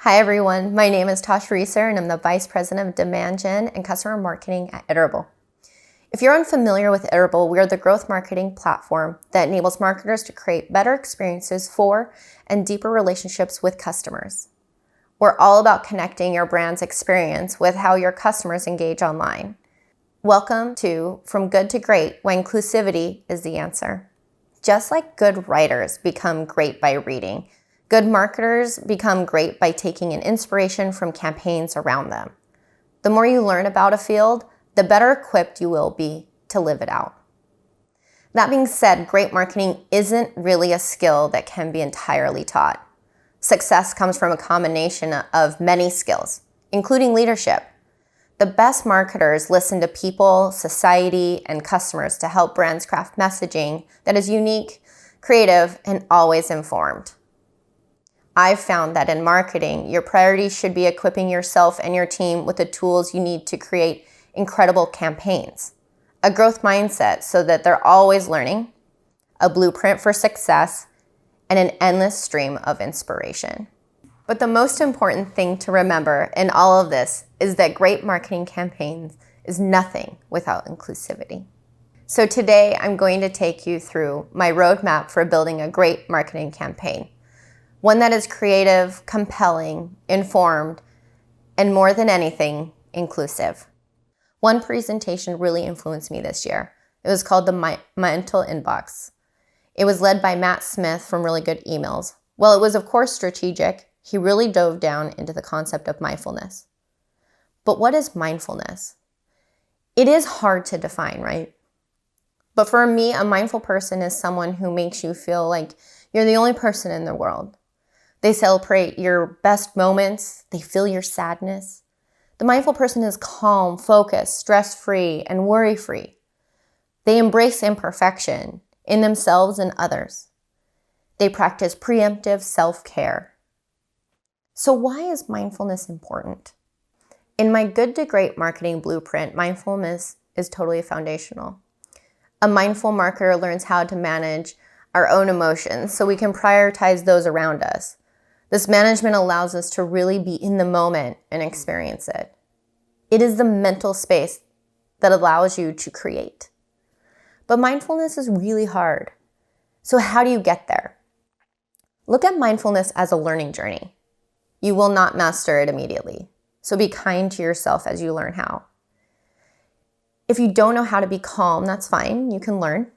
Hi everyone, my name is Tosh Reeser and I'm the Vice President of Demand Gen and Customer Marketing at Iterable. If you're unfamiliar with Iterable, we are the growth marketing platform that enables marketers to create better experiences for and deeper relationships with customers. We're all about connecting your brand's experience with how your customers engage online. Welcome to From Good to Great, why inclusivity is the answer. Just like good writers become great by reading, good marketers become great by taking an inspiration from campaigns around them. The more you learn about a field, the better equipped you will be to live it out. That being said, great marketing isn't really a skill that can be entirely taught. Success comes from a combination of many skills, including leadership. The best marketers listen to people, society, and customers to help brands craft messaging that is unique, creative, and always informed. I've found that in marketing, your priorities should be equipping yourself and your team with the tools you need to create incredible campaigns, a growth mindset so that they're always learning, a blueprint for success, and an endless stream of inspiration. But the most important thing to remember in all of this is that great marketing campaigns is nothing without inclusivity. So today, I'm going to take you through my roadmap for building a great marketing campaign. One that is creative, compelling, informed, and more than anything, inclusive. One presentation really influenced me this year. It was called the Mental Inbox. It was led by Matt Smith from Really Good Emails. While it was of course strategic, he really dove down into the concept of mindfulness. But what is mindfulness? It is hard to define, right? But for me, a mindful person is someone who makes you feel like you're the only person in the world. They celebrate your best moments. They feel your sadness. The mindful person is calm, focused, stress-free, and worry-free. They embrace imperfection in themselves and others. They practice preemptive self-care. So why is mindfulness important? In my Good to Great marketing blueprint, mindfulness is totally foundational. A mindful marketer learns how to manage our own emotions so we can prioritize those around us. This management allows us to really be in the moment and experience it. It is the mental space that allows you to create. But mindfulness is really hard. So how do you get there? Look at mindfulness as a learning journey. You will not master it immediately. So be kind to yourself as you learn how. If you don't know how to be calm, that's fine. You can learn.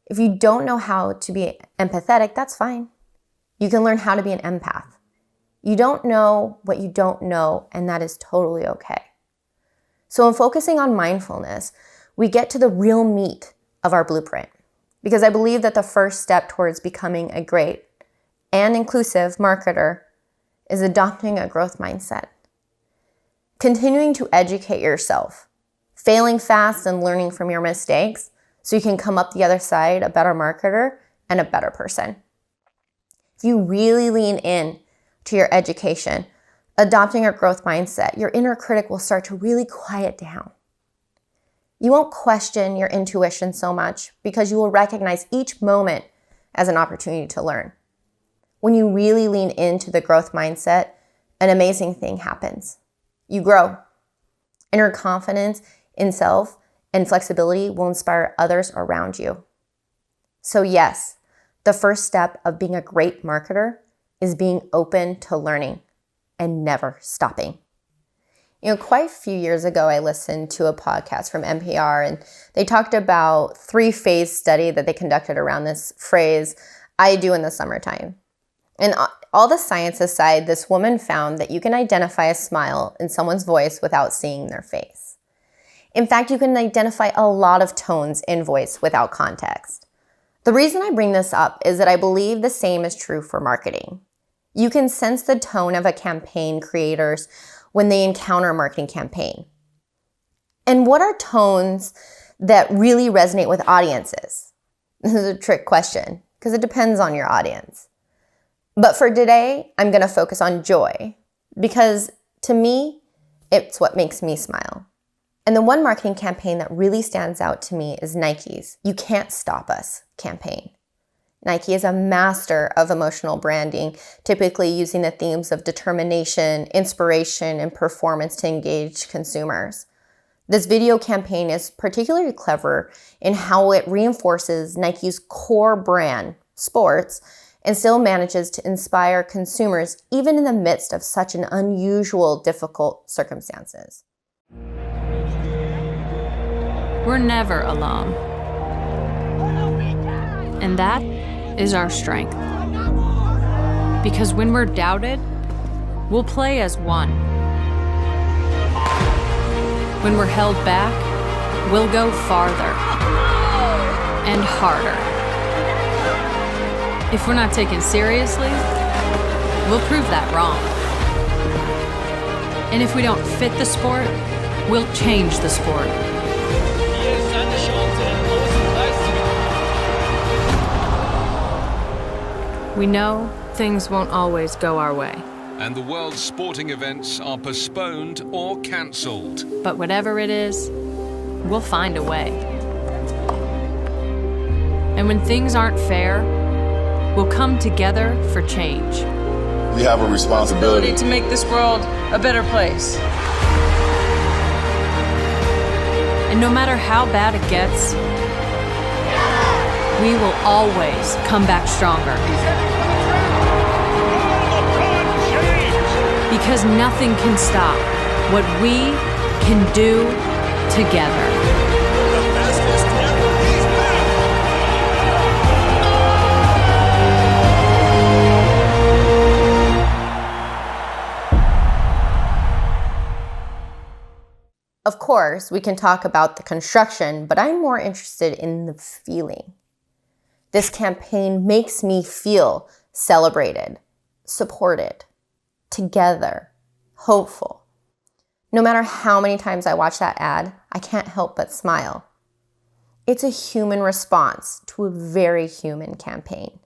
If you don't know how to be empathetic, that's fine. You can learn how to be an empath. You don't know what you don't know, and that is totally okay. So in focusing on mindfulness, we get to the real meat of our blueprint, because I believe that the first step towards becoming a great and inclusive marketer is adopting a growth mindset. Continuing to educate yourself, failing fast and learning from your mistakes so you can come up the other side a better marketer and a better person. If you really lean in to your education, adopting a growth mindset, your inner critic will start to really quiet down. You won't question your intuition so much because you will recognize each moment as an opportunity to learn. When you really lean into the growth mindset, an amazing thing happens. You grow. Inner confidence in self and flexibility will inspire others around you. So yes, the first step of being a great marketer is being open to learning and never stopping. Quite a few years ago, I listened to a podcast from NPR, and they talked about 3-phase study that they conducted around this phrase, I do in the summertime. And all the science aside, this woman found that you can identify a smile in someone's voice without seeing their face. In fact, you can identify a lot of tones in voice without context. The reason I bring this up is that I believe the same is true for marketing. You can sense the tone of a campaign creators when they encounter a marketing campaign. And what are tones that really resonate with audiences? This is a trick question because it depends on your audience. But for today, I'm going to focus on joy because to me, it's what makes me smile. And the one marketing campaign that really stands out to me is Nike's You Can't Stop Us campaign. Nike is a master of emotional branding, typically using the themes of determination, inspiration, and performance to engage consumers. This video campaign is particularly clever in how it reinforces Nike's core brand, sports, and still manages to inspire consumers even in the midst of such an unusual, difficult circumstances. We're never alone. And that is our strength. Because when we're doubted, we'll play as one. When we're held back, we'll go farther and harder. If we're not taken seriously, we'll prove that wrong. And if we don't fit the sport, we'll change the sport. We know things won't always go our way. And the world's sporting events are postponed or cancelled. But whatever it is, we'll find a way. And when things aren't fair, we'll come together for change. We have a responsibility to make this world a better place. And no matter how bad it gets, we will always come back stronger. Because nothing can stop what we can do together. Of course, we can talk about the construction, but I'm more interested in the feeling. This campaign makes me feel celebrated, supported, together, hopeful. No matter how many times I watch that ad, I can't help but smile. It's a human response to a very human campaign.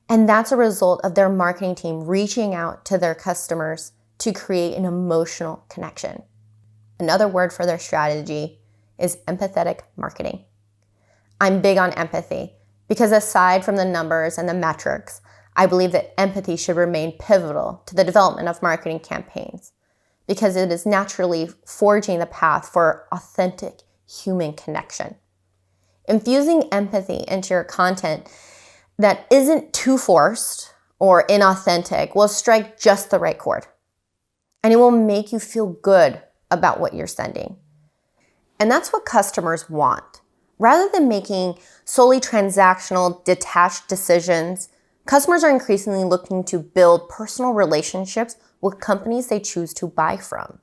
And that's a result of their marketing team reaching out to their customers to create an emotional connection. Another word for their strategy is empathetic marketing. I'm big on empathy because aside from the numbers and the metrics, I believe that empathy should remain pivotal to the development of marketing campaigns because it is naturally forging the path for authentic human connection. Infusing empathy into your content that isn't too forced or inauthentic will strike just the right chord. And it will make you feel good about what you're sending. And that's what customers want. Rather than making solely transactional, detached decisions, customers are increasingly looking to build personal relationships with companies they choose to buy from.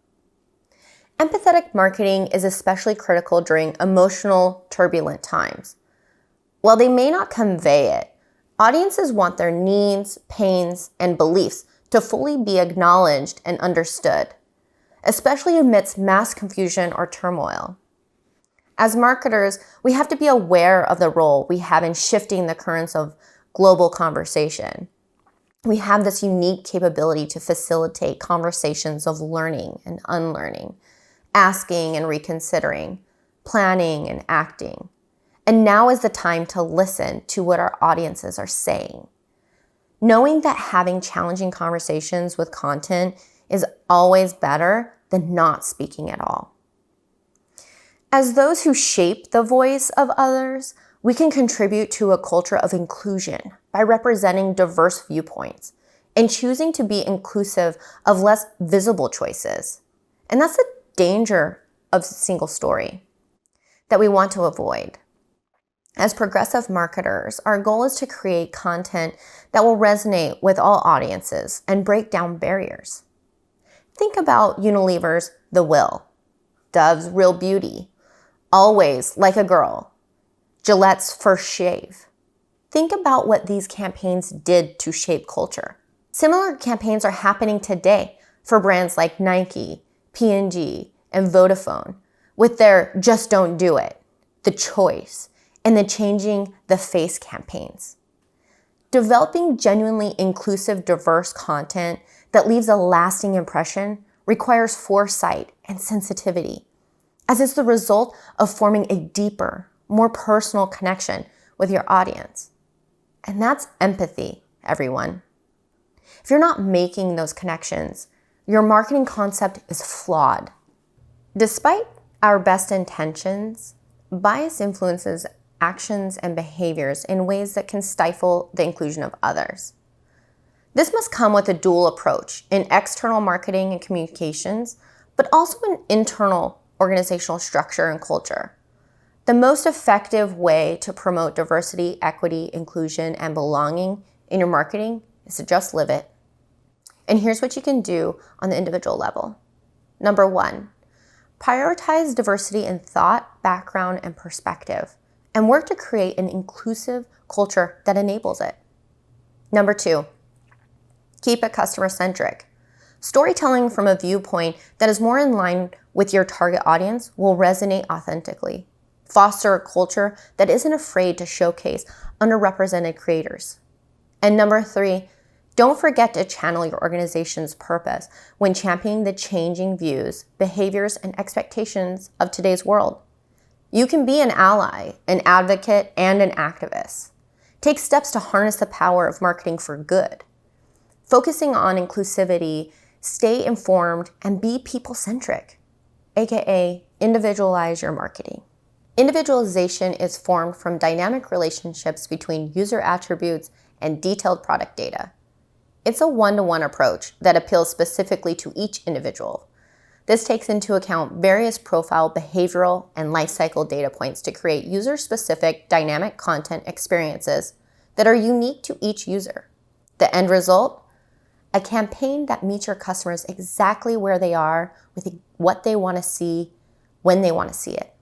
Empathetic marketing is especially critical during emotional, turbulent times. While they may not convey it, audiences want their needs, pains, and beliefs to fully be acknowledged and understood, especially amidst mass confusion or turmoil. As marketers, we have to be aware of the role we have in shifting the currents of global conversation. We have this unique capability to facilitate conversations of learning and unlearning, asking and reconsidering, planning and acting. And now is the time to listen to what our audiences are saying. Knowing that having challenging conversations with content is always better than not speaking at all. As those who shape the voice of others, we can contribute to a culture of inclusion by representing diverse viewpoints and choosing to be inclusive of less visible choices. And that's the danger of single story that we want to avoid. As progressive marketers, our goal is to create content that will resonate with all audiences and break down barriers. Think about Unilever's The Will, Dove's Real Beauty, Always Like a Girl, Gillette's First Shave. Think about what these campaigns did to shape culture. Similar campaigns are happening today for brands like Nike, P&G, and Vodafone with their Just Don't Do It, The Choice, and the Changing the Face campaigns. Developing genuinely inclusive, diverse content that leaves a lasting impression requires foresight and sensitivity, as it's the result of forming a deeper, more personal connection with your audience. And that's empathy, everyone. If you're not making those connections, your marketing concept is flawed. Despite our best intentions, bias influences actions and behaviors in ways that can stifle the inclusion of others. This must come with a dual approach in external marketing and communications, but also in internal organizational structure and culture. The most effective way to promote diversity, equity, inclusion, and belonging in your marketing is to just live it. And here's what you can do on the individual level. Number 1, prioritize diversity in thought, background, and perspective, and work to create an inclusive culture that enables it. Number 2, keep it customer-centric. Storytelling from a viewpoint that is more in line with your target audience will resonate authentically. Foster a culture that isn't afraid to showcase underrepresented creators. And number 3, don't forget to channel your organization's purpose when championing the changing views, behaviors, and expectations of today's world. You can be an ally, an advocate, and an activist. Take steps to harness the power of marketing for good. Focusing on inclusivity, stay informed, and be people-centric, aka individualize your marketing. Individualization is formed from dynamic relationships between user attributes and detailed product data. It's a one-to-one approach that appeals specifically to each individual. This takes into account various profile, behavioral, and lifecycle data points to create user-specific dynamic content experiences that are unique to each user. The end result? A campaign that meets your customers exactly where they are with what they want to see when they want to see it.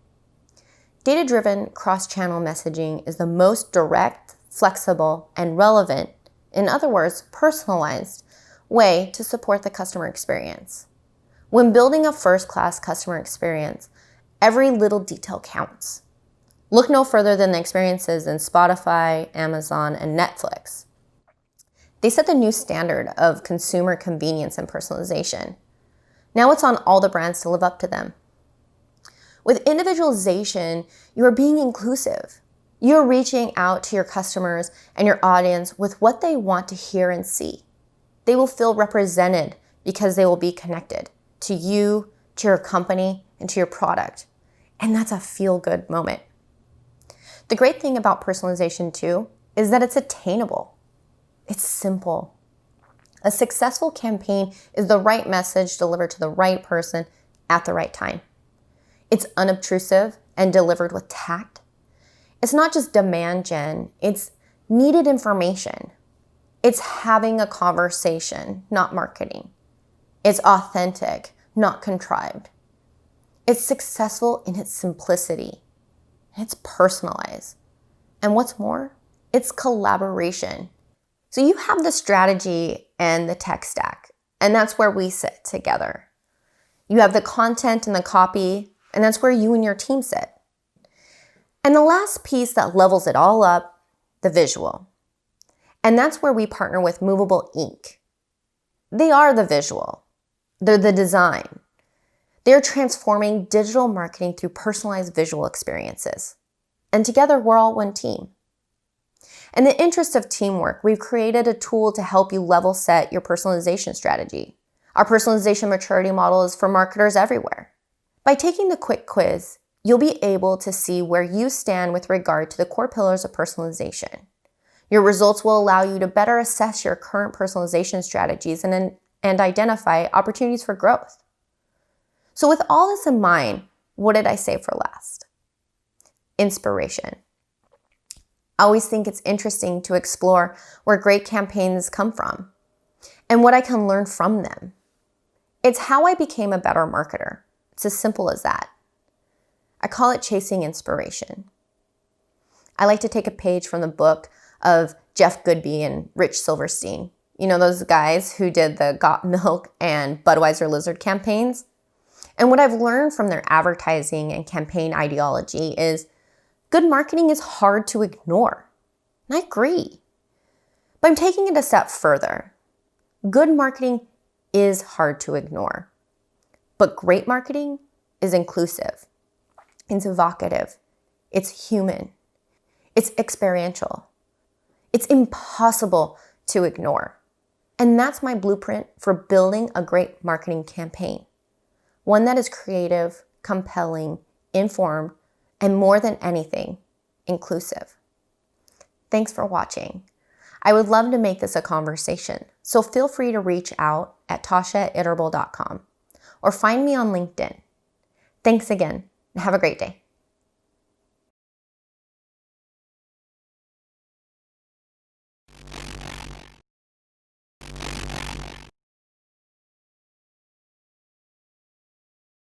Data-driven cross-channel messaging is the most direct, flexible, and relevant, in other words, personalized, way to support the customer experience. When building a first-class customer experience, every little detail counts. Look no further than the experiences in Spotify, Amazon, and Netflix. They set the new standard of consumer convenience and personalization. Now it's on all the brands to live up to them. With individualization, you are being inclusive. You're reaching out to your customers and your audience with what they want to hear and see. They will feel represented because they will be connected to you, to your company, and to your product. And that's a feel-good moment. The great thing about personalization too is that it's attainable. It's simple. A successful campaign is the right message delivered to the right person at the right time. It's unobtrusive and delivered with tact. It's not just demand gen, it's needed information. It's having a conversation, not marketing. It's authentic, not contrived. It's successful in its simplicity. It's personalized. And what's more, it's collaboration. So you have the strategy and the tech stack, and that's where we sit together. You have the content and the copy, and that's where you and your team sit. And the last piece that levels it all up, the visual. And that's where we partner with Movable Ink. They are the visual. They're the design. They're transforming digital marketing through personalized visual experiences. And together, we're all one team. In the interest of teamwork, we've created a tool to help you level set your personalization strategy. Our personalization maturity model is for marketers everywhere. By taking the quick quiz, you'll be able to see where you stand with regard to the core pillars of personalization. Your results will allow you to better assess your current personalization strategies and identify opportunities for growth. So with all this in mind, what did I say for last? Inspiration. I always think it's interesting to explore where great campaigns come from and what I can learn from them. It's how I became a better marketer. It's as simple as that. I call it chasing inspiration. I like to take a page from the book of Jeff Goodby and Rich Silverstein. You know, those guys who did the Got Milk and Budweiser Lizard campaigns. And what I've learned from their advertising and campaign ideology is good marketing is hard to ignore. And I agree. But I'm taking it a step further. Good marketing is hard to ignore. But great marketing is inclusive. It's evocative. It's human. It's experiential. It's impossible to ignore. And that's my blueprint for building a great marketing campaign. One that is creative, compelling, informed, and more than anything, inclusive. Thanks for watching. I would love to make this a conversation, so feel free to reach out at tasha@iterable.com or find me on LinkedIn. Thanks again, and have a great day.